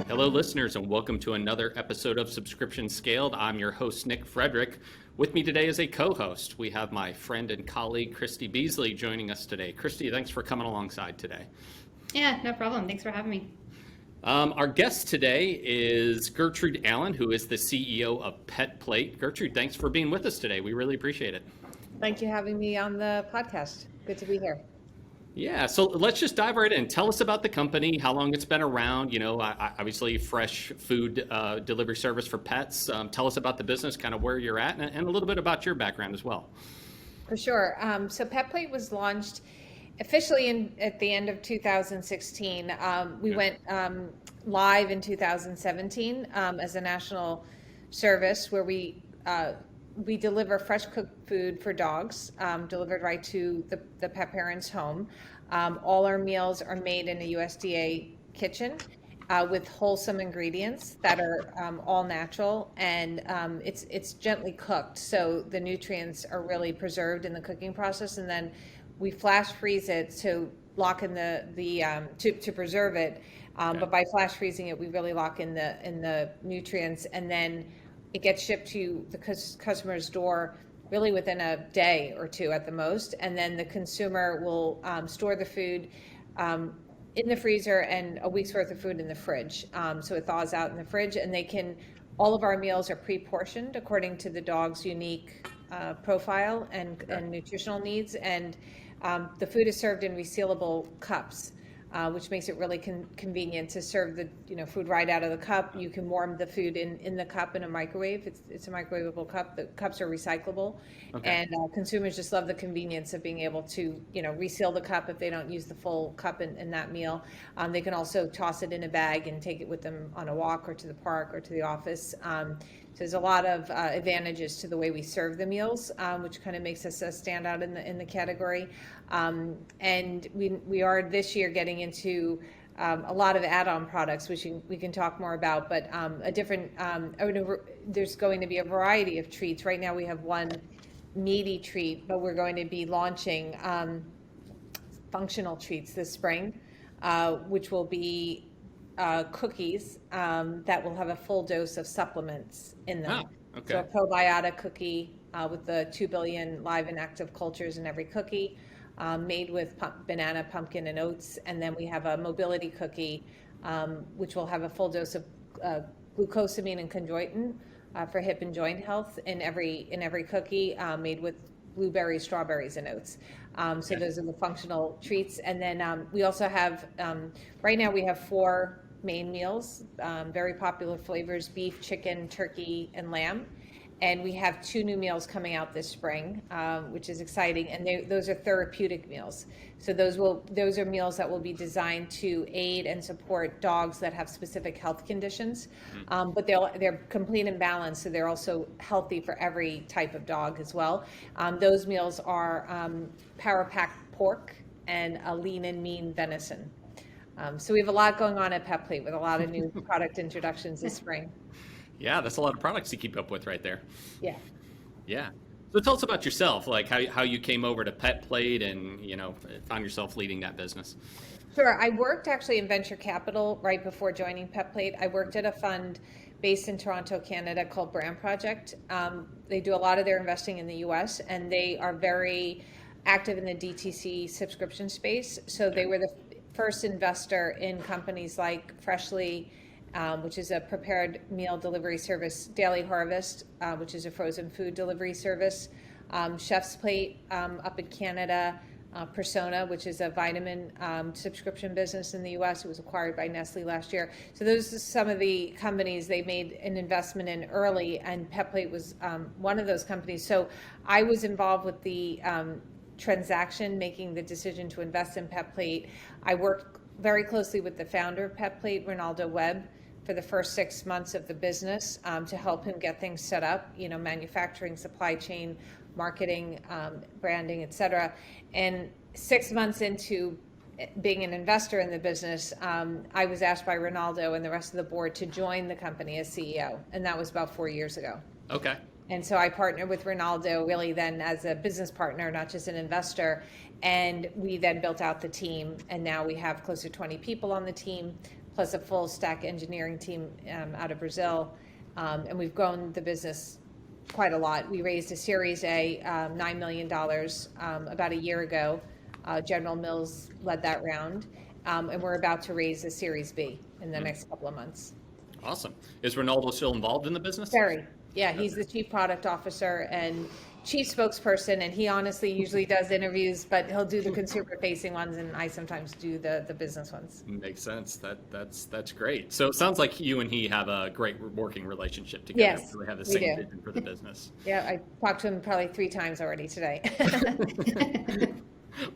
Hello, listeners, and welcome to another episode of Subscription Scaled. I'm your host, Nick Fredrick. With me today is a co-host. We have my friend and colleague, Christy Beasley, joining us today. Christy, thanks for coming alongside today. Yeah, no problem. Thanks for having me. Our guest today is Gertrude Allen, who is the CEO of PetPlate. Gertrude, thanks for being with us today. We really appreciate it. Thank you for having me on the podcast. Good to be here. Yeah, so let's just dive right in. Tell us about the company, how long it's been around, obviously fresh food delivery service for pets. Tell us about the business, kind of where you're at, and a little bit about your background as well. For sure. So PetPlate was launched officially at the end of 2016. We went live in 2017 as a national service where we deliver fresh cooked food for dogs, delivered right to the pet parent's home. All our meals are made in a USDA kitchen with wholesome ingredients that are all natural, and it's gently cooked, so the nutrients are really preserved in the cooking process, and then we flash freeze it to lock in to preserve it. But by flash freezing it, we really lock in the nutrients, and then it gets shipped to the customer's door really within a day or two at the most. And then the consumer will store the food in the freezer and a week's worth of food in the fridge. So it thaws out in the fridge, and all of our meals are pre-portioned according to the dog's unique profile and nutritional needs. And the food is served in resealable cups. Which makes it really convenient to serve the food right out of the cup. You can warm the food in the cup in a microwave. It's a microwavable cup. The cups are recyclable, and consumers just love the convenience of being able to reseal the cup if they don't use the full cup in that meal. They can also toss it in a bag and take it with them on a walk or to the park or to the office. So there's a lot of advantages to the way we serve the meals, which kind of makes us stand out in the category. And we are this year getting into a lot of add-on products, which we can talk more about. But there's going to be a variety of treats. Right now we have one meaty treat, but we're going to be launching functional treats this spring, which will be cookies that will have a full dose of supplements in them. Oh, okay. So a probiotic cookie with the 2 billion live and active cultures in every cookie, made with banana, pumpkin, and oats. And then we have a mobility cookie, which will have a full dose of glucosamine and chondroitin for hip and joint health in every cookie, made with blueberries, strawberries, and oats. So those are the functional treats. And then we also have, right now we have 4 main meals, very popular flavors: beef, chicken, turkey, and lamb. And we have 2 new meals coming out this spring, which is exciting. And those are therapeutic meals. So those are meals that will be designed to aid and support dogs that have specific health conditions. But they're complete and balanced, so they're also healthy for every type of dog as well. Those meals are power packed pork and a lean and mean venison. So we have a lot going on at PetPlate with a lot of new product introductions this spring. Yeah, that's a lot of products to keep up with right there. Yeah. Yeah. So tell us about yourself, like how you came over to PetPlate and, found yourself leading that business. Sure. I worked actually in venture capital right before joining PetPlate. I worked at a fund based in Toronto, Canada called Brand Project. They do a lot of their investing in the US, and they are very active in the DTC subscription space. So they were the first investor in companies like Freshly, which is a prepared meal delivery service, Daily Harvest, which is a frozen food delivery service, Chef's Plate up in Canada, Persona, which is a vitamin subscription business in the US. It was acquired by Nestle last year. So those are some of the companies they made an investment in early, and PetPlate was one of those companies. So I was involved with the transaction, making the decision to invest in PetPlate. I worked very closely with the founder of PetPlate, Ronaldo Webb, for the first 6 months of the business to help him get things set up, manufacturing, supply chain, marketing, branding, et cetera. And 6 months into being an investor in the business, I was asked by Ronaldo and the rest of the board to join the company as CEO. And that was about 4 years ago. Okay. And so I partnered with Ronaldo really then as a business partner, not just an investor. And we then built out the team, and now we have close to 20 people on the team, plus a full stack engineering team out of Brazil. And we've grown the business quite a lot. We raised a Series A, $9 million about a year ago. General Mills led that round. And we're about to raise a Series B in the next couple of months. Awesome. Is Ronaldo still involved in the business? Very. Yeah, he's the chief product officer and chief spokesperson, and he honestly usually does interviews, but he'll do the consumer-facing ones, and I sometimes do the business ones. Makes sense. That's great. So it sounds like you and he have a great working relationship together. Yes, We have the we same do. vision for the business. Yeah, I talked to him probably 3 times already today.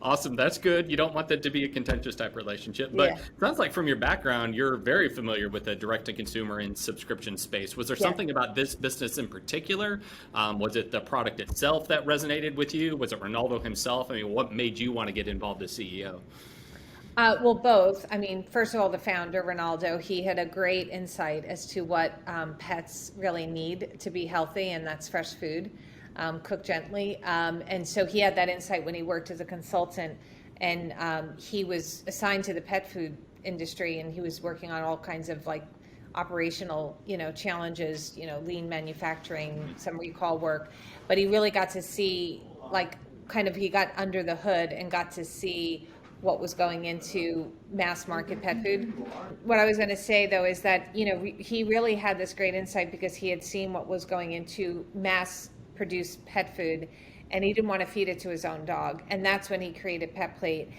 Awesome. That's good. You don't want that to be a contentious type relationship, but Yeah. it sounds like from your background, you're very familiar with the direct-to-consumer and subscription space. Was there Yeah. something about this business in particular? Was it the product itself that resonated with you? Was it Ronaldo himself? I mean, what made you want to get involved as CEO? Well, both. I mean, first of all, the founder, Ronaldo, he had a great insight as to what pets really need to be healthy, and that's fresh food, cooked gently. And so he had that insight when he worked as a consultant, and he was assigned to the pet food industry, and he was working on all kinds of like operational, challenges, lean manufacturing, some recall work. But he really got to see, like, kind of, he got under the hood and got to see what was going into mass market pet food. What I was going to say though is that, he really had this great insight because he had seen what was going into mass produced pet food, and he didn't want to feed it to his own dog. And that's when he created PetPlate.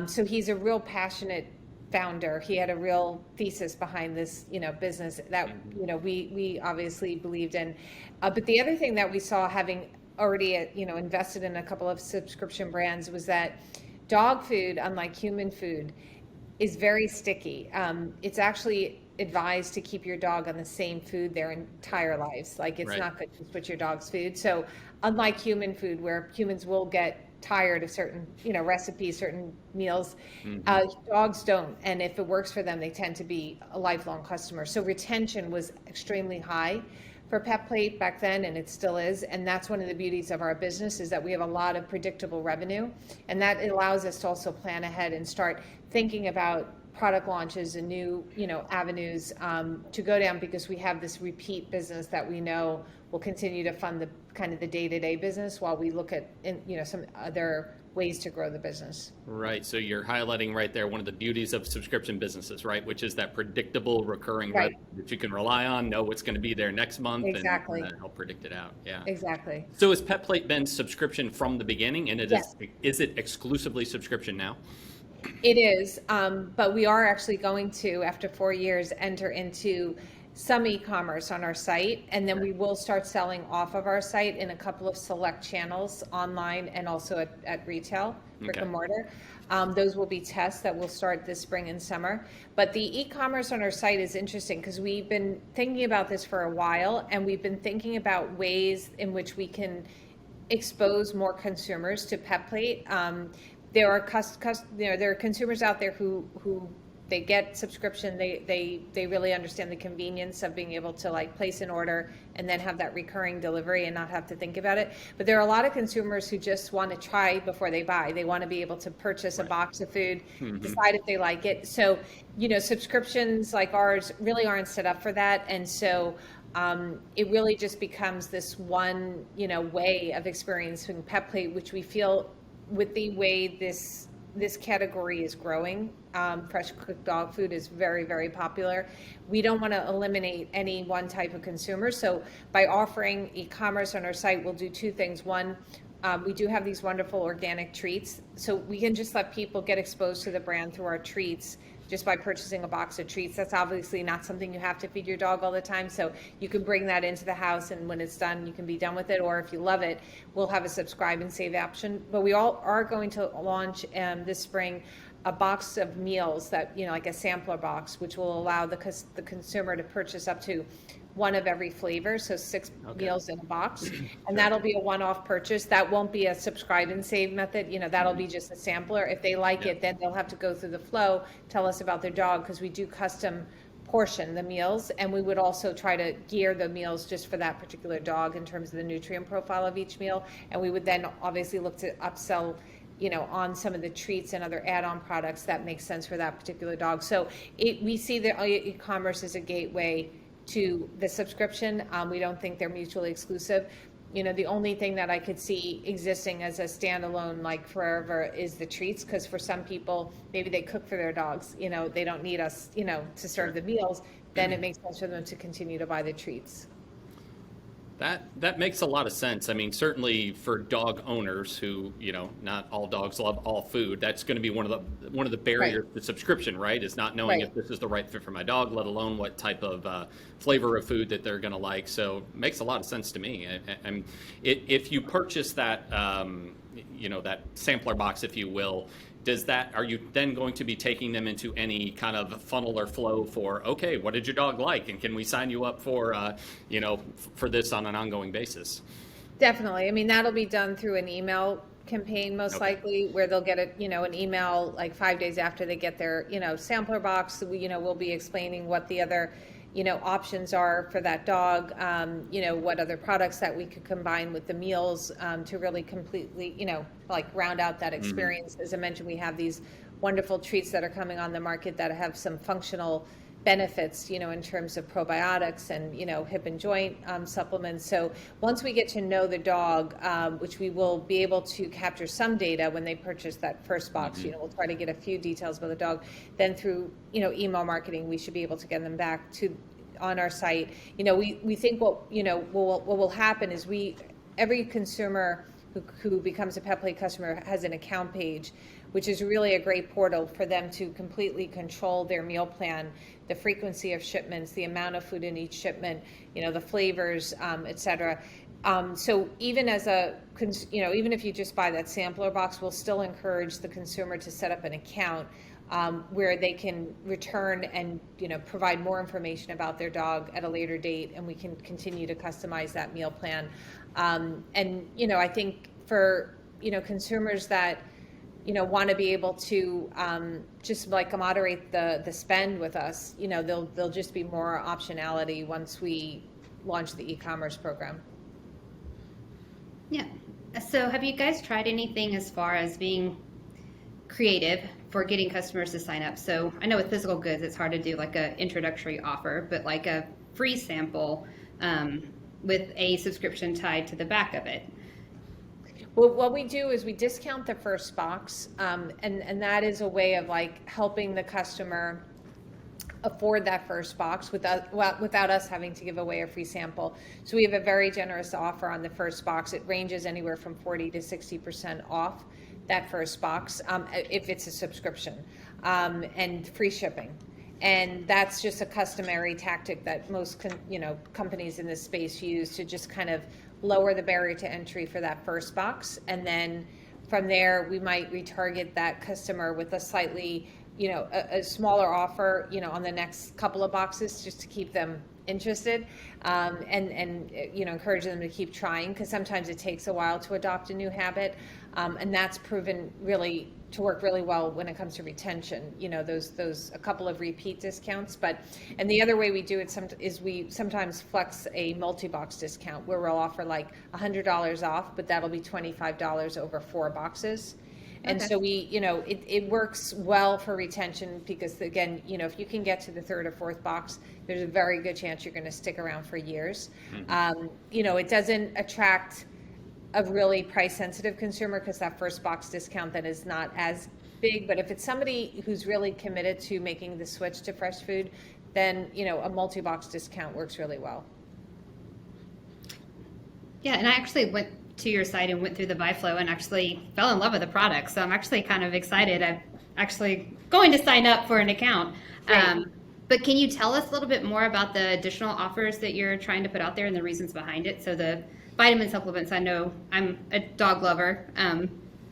So he's a real passionate founder. He had a real thesis behind this, business that, we obviously believed in. But the other thing that we saw, having already, invested in a couple of subscription brands, was that dog food, unlike human food, is very sticky. It's actually advised to keep your dog on the same food their entire lives. Like, it's Right. not good to switch your dog's food. So unlike human food, where humans will get tired of certain, recipes, certain meals, dogs don't. And if it works for them, they tend to be a lifelong customer. So retention was extremely high for PetPlate back then, and it still is. And that's one of the beauties of our business, is that we have a lot of predictable revenue, and that allows us to also plan ahead and start thinking about product launches and new, avenues to go down, because we have this repeat business that we know will continue to fund the kind of the day-to-day business while we look at, some other ways to grow the business. Right. So you're highlighting right there one of the beauties of subscription businesses, right? Which is that predictable recurring Right. revenue that you can rely on, know what's going to be there next month, Exactly. and help predict it out. Yeah. Exactly. So has PetPlate been subscription from the beginning, and Yes. is it exclusively subscription now? It is, but we are actually going to, after 4 years, enter into some e-commerce on our site, and then we will start selling off of our site in a couple of select channels online and also at retail, brick and mortar. Those will be tests that will start this spring and summer. But the e-commerce on our site is interesting because we've been thinking about this for a while, and we've been thinking about ways in which we can expose more consumers to PetPlate. There are there are consumers out there who they get subscription. They really understand the convenience of being able to, like, place an order and then have that recurring delivery and not have to think about it. But there are a lot of consumers who just want to try before they buy. They want to be able to purchase a box of food, decide if they like it. So, subscriptions like ours really aren't set up for that. And so it really just becomes this one, way of experiencing PetPlate, which we feel, with the way this category is growing, fresh cooked dog food is very, very popular. We don't want to eliminate any one type of consumer. So by offering e-commerce on our site, we'll do 2 things. One, we do have these wonderful organic treats. So we can just let people get exposed to the brand through our treats just by purchasing a box of treats. That's obviously not something you have to feed your dog all the time. So you can bring that into the house, and when it's done, you can be done with it. Or if you love it, we'll have a subscribe and save option. But we all are going to launch this spring a box of meals that, like a sampler box, which will allow the consumer to purchase up to 1 of every flavor, so 6 meals in a box, and that'll be a one-off purchase. That won't be a subscribe and save method. That'll be just a sampler. If they like it, then they'll have to go through the flow, tell us about their dog, because we do custom portion the meals, and we would also try to gear the meals just for that particular dog in terms of the nutrient profile of each meal. And we would then obviously look to upsell on some of the treats and other add-on products that make sense for that particular dog. So we see the e-commerce as a gateway to the subscription. We don't think they're mutually exclusive. The only thing that I could see existing as a standalone like forever is the treats, because for some people, maybe they cook for their dogs, they don't need us, to serve the meals. Then it makes sense for them to continue to buy the treats. That makes a lot of sense. I mean, certainly for dog owners who, not all dogs love all food, that's going to be one of the barriers to subscription, right? Is not knowing if this is the right fit for my dog, let alone what type of flavor of food that they're going to like. So it makes a lot of sense to me. And if you purchase that, that sampler box, if you will, are you then going to be taking them into any kind of funnel or flow for, okay, what did your dog like? And can we sign you up for, for this on an ongoing basis? Definitely. I mean, that'll be done through an email campaign, most likely, where they'll get an email like 5 days after they get their, sampler box. We'll be explaining what the other, options are for that dog, what other products that we could combine with the meals to really completely, round out that experience. As I mentioned, we have these wonderful treats that are coming on the market that have some functional benefits, in terms of probiotics and, hip and joint supplements. So once we get to know the dog, which we will be able to capture some data when they purchase that first box, we'll try to get a few details about the dog. Then through, email marketing, we should be able to get them back on our site. We think what will happen is every consumer who becomes a PetPlate customer has an account page, which is really a great portal for them to completely control their meal plan, the frequency of shipments, the amount of food in each shipment, the flavors, et cetera. So even even if you just buy that sampler box, we'll still encourage the consumer to set up an account where they can return and provide more information about their dog at a later date, and we can continue to customize that meal plan. And I think for consumers that want to be able to just moderate the spend with us, there'll just be more optionality once we launch the e-commerce program. Yeah. So have you guys tried anything as far as being creative for getting customers to sign up? So I know with physical goods, it's hard to do like a introductory offer, but like a free sample with a subscription tied to the back of it. Well, what we do is we discount the first box, and that is a way of helping the customer afford that first box without us having to give away a free sample. So we have a very generous offer on the first box. It ranges anywhere from 40 to 60% off that first box if it's a subscription, and free shipping. And that's just a customary tactic that most companies in this space use to just kind of lower the barrier to entry for that first box. And then from there, we might retarget that customer with a slightly, a smaller offer, on the next couple of boxes, just to keep them interested, and encourage them to keep trying, because sometimes it takes a while to adopt a new habit, and that's proven really to work really well when it comes to retention. Those a couple of repeat discounts, and the other way we do it is we sometimes flex a multi-box discount where we'll offer like $100 off, but that'll be $25 over 4 boxes. And so it works well for retention, because again, if you can get to the 3rd or 4th box, there's a very good chance you're going to stick around for years. It doesn't attract a really price sensitive consumer, because that first box discount then is not as big. But if it's somebody who's really committed to making the switch to fresh food, then a multi-box discount works really well. Yeah, and I actually went to your site and went through the buy flow and actually fell in love with the product. So I'm actually kind of excited. I'm actually going to sign up for an account. But can you tell us a little bit more about the additional offers that you're trying to put out there and the reasons behind it? So the vitamin supplements, I know I'm a dog lover,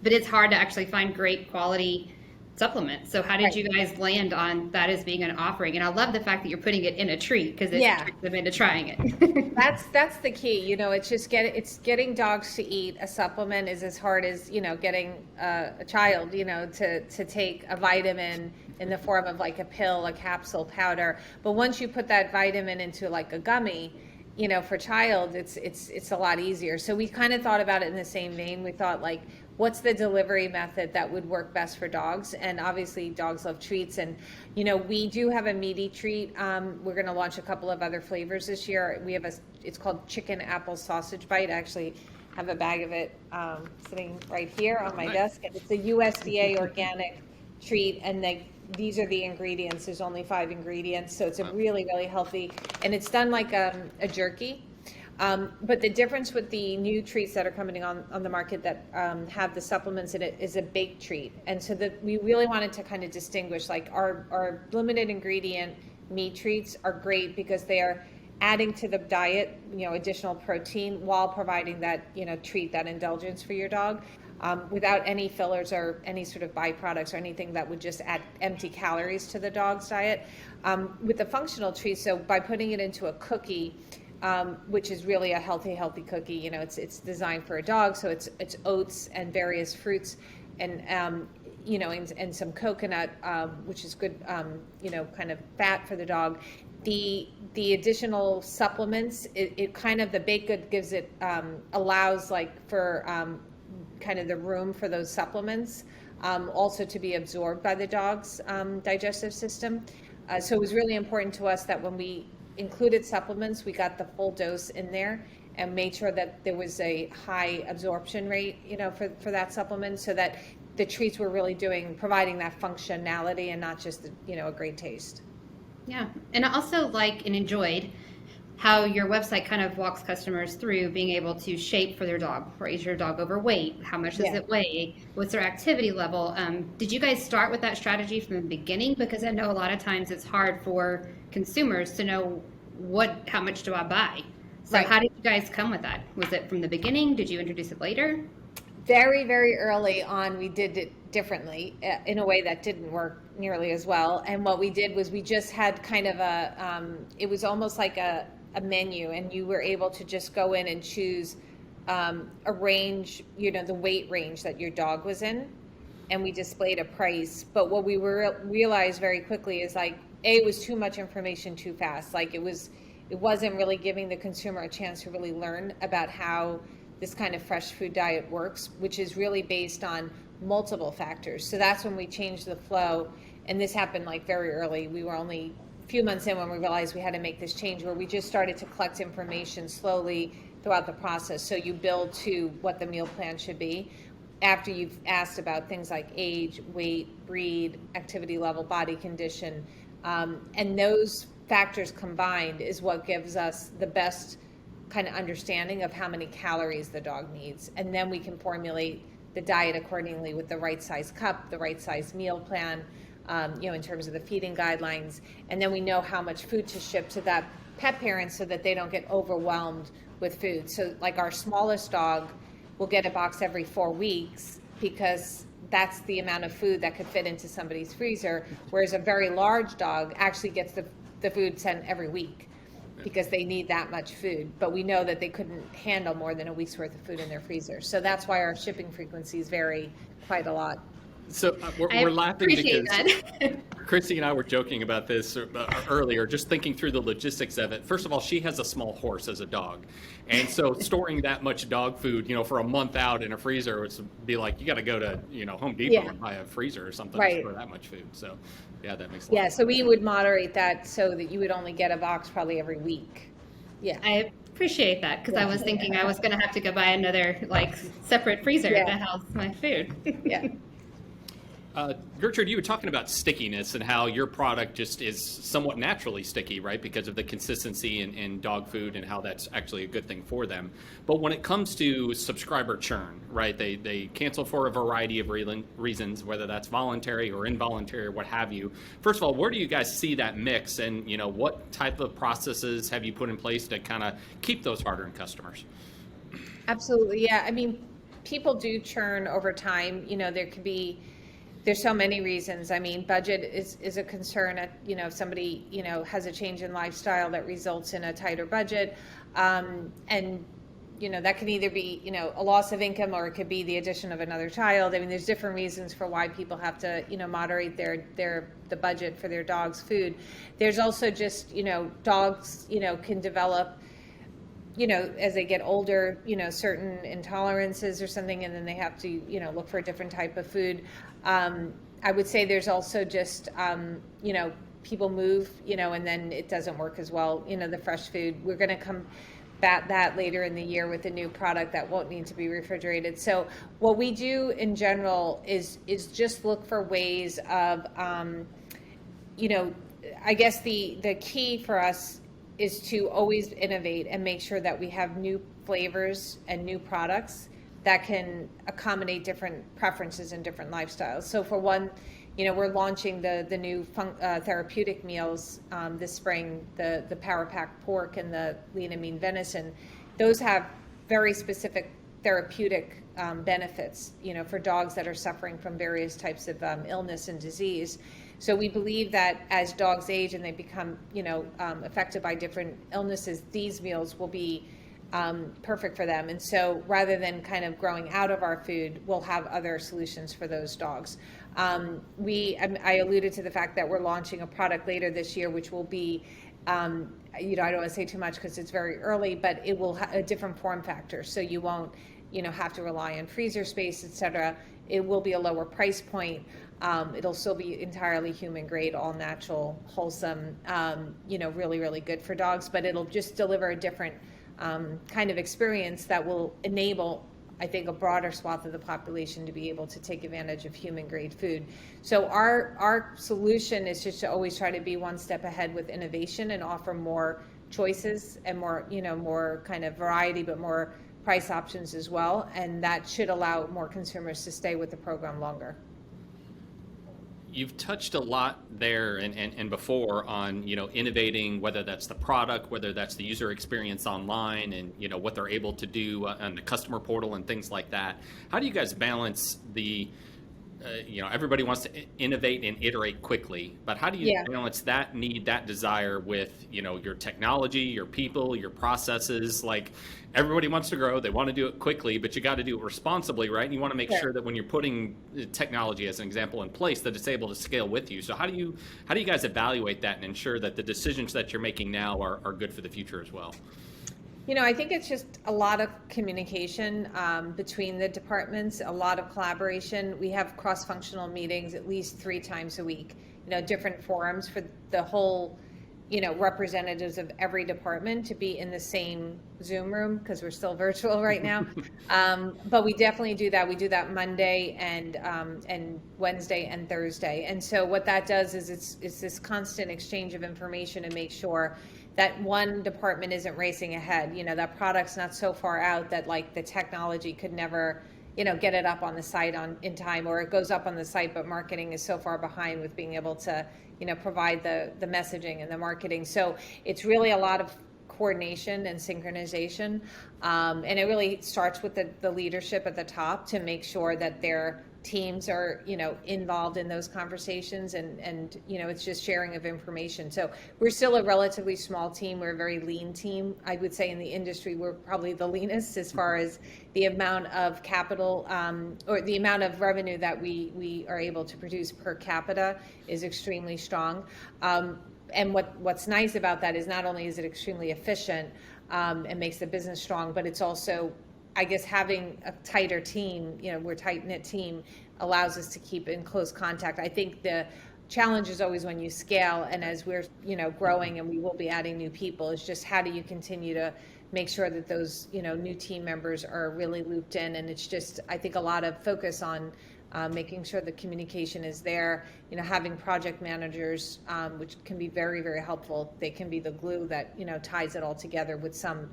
but it's hard to actually find great quality supplements. So how did you guys land on that as being an offering? And I love the fact that you're putting it in a treat, because it tricks them into trying it. That's the key. It's just getting dogs to eat a supplement is as hard as getting a child to take a vitamin in the form of like a pill, a capsule, powder. But once you put that vitamin into like a gummy, for child, it's a lot easier. So we kind of thought about it in the same vein. We thought what's the delivery method that would work best for dogs. And obviously dogs love treats, and we do have a meaty treat. We're going to launch a couple of other flavors this year. We have it's called chicken apple sausage bite. I actually have a bag of it sitting right here on my desk. And it's a USDA organic treat, and these are the ingredients. There's only 5 ingredients, so it's a really, really healthy, and it's done like a jerky. But the difference with the new treats that are coming on the market that have the supplements in it is a baked treat. And so we really wanted to kind of distinguish, like our limited ingredient meat treats are great because they are adding to the diet, additional protein while providing that, treat, that indulgence for your dog, without any fillers or any sort of byproducts or anything that would just add empty calories to the dog's diet. With the functional treat, so by putting it into a cookie, which is really a healthy cookie, it's designed for a dog, so it's oats and various fruits and and some coconut, which is good, kind of fat for the dog. The additional supplements, it kind of, the baked good gives it, allows like for kind of the room for those supplements also to be absorbed by the dog's digestive system. So it was really important to us that when we included supplements, we got the full dose in there and made sure that there was a high absorption rate, for that supplement, so that the treats were really providing that functionality and not just, a great taste. Yeah, and I also like and enjoyed how your website kind of walks customers through being able to shape for their dog. Or is your dog overweight? How much does it weigh? What's their activity level? Did you guys start with that strategy from the beginning? Because I know a lot of times it's hard for consumers to know how much do I buy? So How did you guys come with that? Was it from the beginning? Did you introduce it later? Very, very early on, we did it differently in a way that didn't work nearly as well. And what we did was we just had kind of it was almost like a menu, and you were able to just go in and choose a range, the weight range that your dog was in, and we displayed a price. But what we realized very quickly is it was too much information too fast. Like it wasn't really giving the consumer a chance to really learn about how this kind of fresh food diet works, which is really based on multiple factors. So that's when we changed the flow, and this happened very early. We were only a few months in when we realized we had to make this change, where we just started to collect information slowly throughout the process. So you build to what the meal plan should be after you've asked about things like age, weight, breed, activity level, body condition, and those factors combined is what gives us the best kind of understanding of how many calories the dog needs. And then we can formulate the diet accordingly with the right size cup, the right size meal plan, in terms of the feeding guidelines. And then we know how much food to ship to that pet parent so that they don't get overwhelmed with food. So our smallest dog will get a box every 4 weeks because that's the amount of food that could fit into somebody's freezer, whereas a very large dog actually gets the food sent every week because they need that much food. But we know that they couldn't handle more than a week's worth of food in their freezer. So that's why our shipping frequencies vary quite a lot. So we're laughing because that. Christy and I were joking about this earlier, just thinking through the logistics of it. First of all, she has a small horse as a dog. And so storing that much dog food, for a month out in a freezer would be like, you got to go to, Home Depot and buy a freezer or something to store that much food. So yeah, that makes sense. Yeah, so we would moderate that so that you would only get a box probably every week. Yeah. I appreciate that, because I was thinking I was going to have to go buy another separate freezer to house my food. Yeah. Gertrude, you were talking about stickiness and how your product just is somewhat naturally sticky, right? Because of the consistency in dog food and how that's actually a good thing for them. But when it comes to subscriber churn, right? They cancel for a variety of reasons, whether that's voluntary or involuntary or what have you. First of all, where do you guys see that mix, and what type of processes have you put in place to kind of keep those hard-earned customers? Absolutely. Yeah. I mean, people do churn over time. There's so many reasons. I mean, budget is a concern. If somebody, has a change in lifestyle that results in a tighter budget. And, that can either be, a loss of income, or it could be the addition of another child. I mean, there's different reasons for why people have to, moderate the budget for their dog's food. There's also just, dogs, can develop as they get older, certain intolerances or something, and then they have to, look for a different type of food. I would say there's also just, people move, and then it doesn't work as well. The fresh food, we're going to come back that later in the year with a new product that won't need to be refrigerated. So what we do in general is just look for ways of, I guess the key for us is to always innovate and make sure that we have new flavors and new products that can accommodate different preferences and different lifestyles. So for one, we're launching the new therapeutic meals this spring, the Power Pack pork and the lean and mean venison. Those have very specific therapeutic benefits, for dogs that are suffering from various types of illness and disease. So we believe that as dogs age and they become, affected by different illnesses, these meals will be perfect for them. And so rather than kind of growing out of our food, we'll have other solutions for those dogs. I alluded to the fact that we're launching a product later this year, which will be, I don't want to say too much because it's very early, but it will have a different form factor. So you won't, have to rely on freezer space, et cetera. It will be a lower price point. It'll still be entirely human grade, all natural, wholesome, really, really good for dogs, but it'll just deliver a different kind of experience that will enable, I think, a broader swath of the population to be able to take advantage of human grade food. So our solution is just to always try to be one step ahead with innovation and offer more choices and more, more kind of variety, but more price options as well. And that should allow more consumers to stay with the program longer. You've touched a lot there and before on, innovating, whether that's the product, whether that's the user experience online and, what they're able to do on the customer portal and things like that. How do you guys balance the, everybody wants to innovate and iterate quickly, but how do you balance that need, that desire with, your technology, your people, your processes? Like, everybody wants to grow, they want to do it quickly, but you got to do it responsibly, right? And you want to make sure that when you're putting technology, as an example, in place, that it's able to scale with you. So how do you guys evaluate that and ensure that the decisions that you're making now are good for the future as well? I think it's just a lot of communication between the departments, a lot of collaboration. We have cross-functional meetings at least 3 times a week, different forums for the whole, representatives of every department to be in the same Zoom room, because we're still virtual right now. But we definitely do that. We do that Monday and Wednesday and Thursday. And so what that does is it's this constant exchange of information to make sure that one department isn't racing ahead. That product's not so far out that like the technology could never, get it up on the site in time, or it goes up on the site, but marketing is so far behind with being able to, provide the messaging and the marketing. So it's really a lot of coordination and synchronization. And it really starts with the leadership at the top to make sure that their teams are, involved in those conversations, and it's just sharing of information. So we're still a relatively small team. We're a very lean team. I would say in the industry, we're probably the leanest as far as the amount of capital or the amount of revenue that we are able to produce per capita is extremely strong. And what's nice about that is not only is it extremely efficient and makes the business strong, but it's also, I guess, having a tighter team, we're a tight-knit team, allows us to keep in close contact. I think the challenge is always when you scale, and as we're, growing and we will be adding new people, is just how do you continue to make sure that those, new team members are really looped in. And it's just, I think, a lot of focus on making sure the communication is there, having project managers, which can be very, very helpful. They can be the glue that, ties it all together with some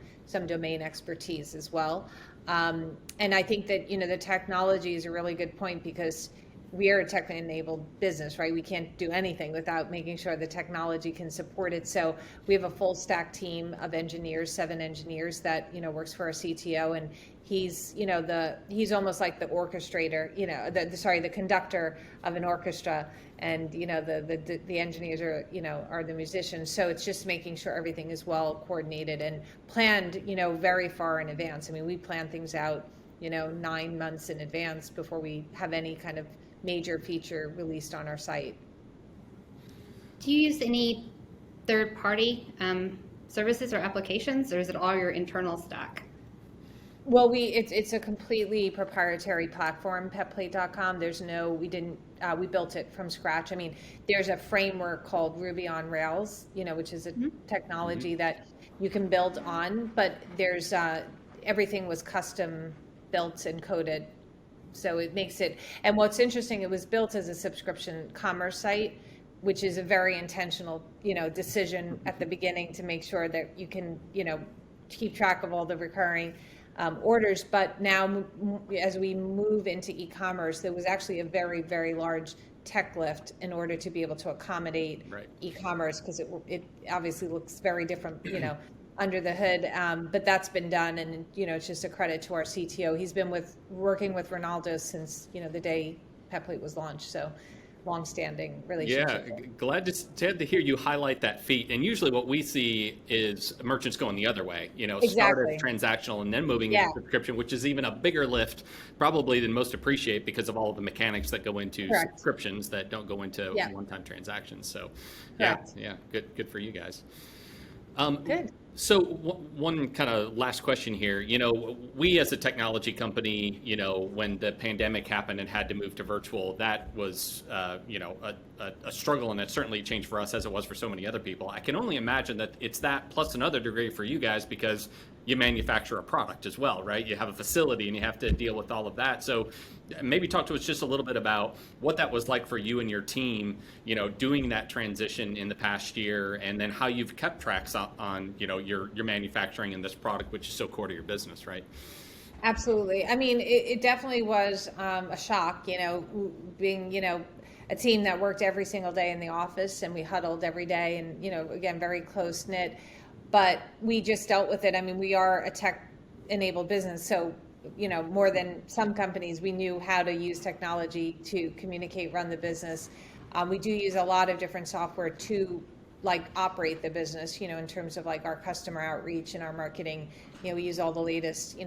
domain expertise as well. And I think that, the technology is a really good point, because we are a technically enabled business, right? We can't do anything without making sure the technology can support it. So we have a full stack team of engineers, 7 engineers that, works for our CTO, and he's, he's almost like the orchestrator, the conductor of an orchestra, and, the engineers are, are the musicians. So it's just making sure everything is well coordinated and planned, very far in advance. I mean, we plan things out, 9 months in advance before we have any kind of major feature released on our site. Do you use any third-party services or applications, or is it all your internal stack? Well, it's a completely proprietary platform, petplate.com. We built it from scratch. I mean, there's a framework called Ruby on Rails, which is a technology that you can build on, but there's everything was custom built and coded. So it makes it, and what's interesting, it was built as a subscription commerce site, which is a very intentional, decision at the beginning to make sure that you can, keep track of all the recurring orders. But now, as we move into e-commerce, there was actually a very, very large tech lift in order to be able to accommodate e-commerce, because it obviously looks very different, under the hood. But that's been done, and it's just a credit to our CTO. He's been working with Ronaldo since the day PetPlate was launched. So long-standing relationship. Yeah, glad to hear you highlight that feat. And usually what we see is merchants going the other way, start as transactional and then moving into subscription, which is even a bigger lift probably than most appreciate, because of all of the mechanics that go into subscriptions that don't go into one-time transactions. So yeah, good for you guys. Good. So one kind of last question here, we as a technology company, when the pandemic happened and had to move to virtual, that was, a struggle, and it certainly changed for us as it was for so many other people. I can only imagine that it's that plus another degree for you guys, because you manufacture a product as well, right? You have a facility and you have to deal with all of that. So maybe talk to us just a little bit about what that was like for you and your team, doing that transition in the past year, and then how you've kept tracks on your manufacturing and this product, which is so core to your business, right? Absolutely. I mean, it definitely was a shock, being, a team that worked every single day in the office, and we huddled every day, and, again, very close knit. But we just dealt with it. I mean, we are a tech-enabled business, so more than some companies, we knew how to use technology to communicate, run the business. We do use a lot of different software to operate the business, in terms of our customer outreach and our marketing. We use all the latest,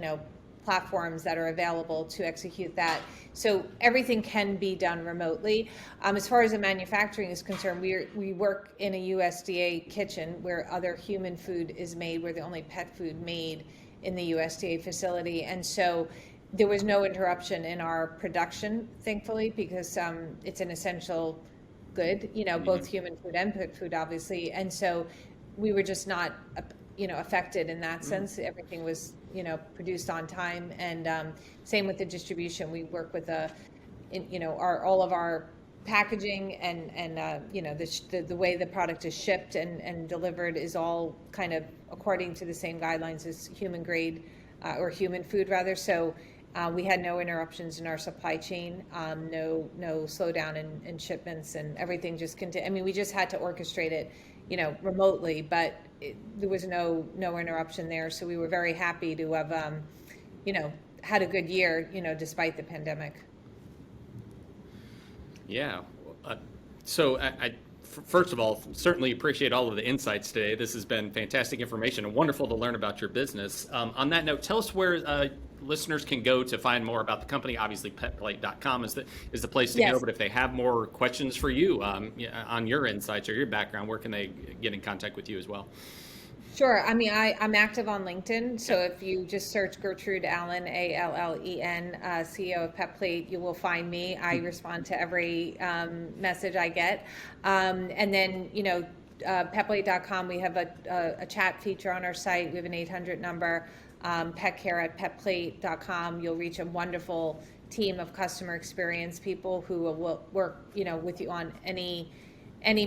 platforms that are available to execute that. So everything can be done remotely. As far as the manufacturing is concerned, we work in a USDA kitchen where other human food is made. We're the only pet food made in the USDA facility. And so there was no interruption in our production, thankfully, because it's an essential good, both human food and pet food, obviously. And so we were just not affected in that sense. Everything was produced on time. And same with the distribution. We work with all of our packaging and the way the product is shipped and delivered is all kind of according to the same guidelines as human grade or human food rather. So we had no interruptions in our supply chain, no slowdown in shipments, and everything just continued. I mean, we just had to orchestrate it, remotely, but there was no interruption there. So we were very happy to have, had a good year, despite the pandemic. Yeah. So first of all, certainly appreciate all of the insights today. This has been fantastic information and wonderful to learn about your business. On that note, tell us where listeners can go to find more about the company. Obviously, petplate.com is the place to go. But if they have more questions for you on your insights or your background, where can they get in contact with you as well? Sure. I mean, I'm active on LinkedIn. So if you just search Gertrude Allen, Allen, CEO of PetPlate, you will find me. I respond to every message I get. And then, petplate.com, we have a chat feature on our site. We have an 800 number, petcare@petplate.com. You'll reach a wonderful team of customer experience people who will work, with you on any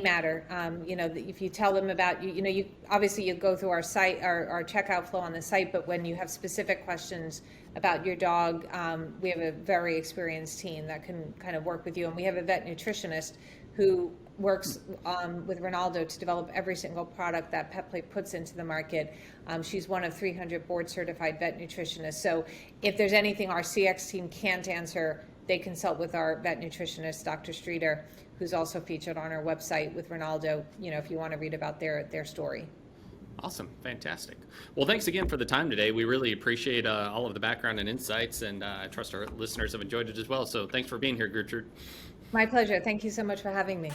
matter. If you tell them about, you obviously you go through our site, our checkout flow on the site, but when you have specific questions about your dog, we have a very experienced team that can kind of work with you. And we have a vet nutritionist who works with Ronaldo to develop every single product that PetPlate puts into the market. She's one of 300 board certified vet nutritionists. So if there's anything our CX team can't answer, they consult with our vet nutritionist, Dr. Streeter, who's also featured on our website with Ronaldo, if you want to read about their story. Awesome. Fantastic. Well, thanks again for the time today. We really appreciate all of the background and insights, and I trust our listeners have enjoyed it as well. So thanks for being here, Gertrude. My pleasure. Thank you so much for having me.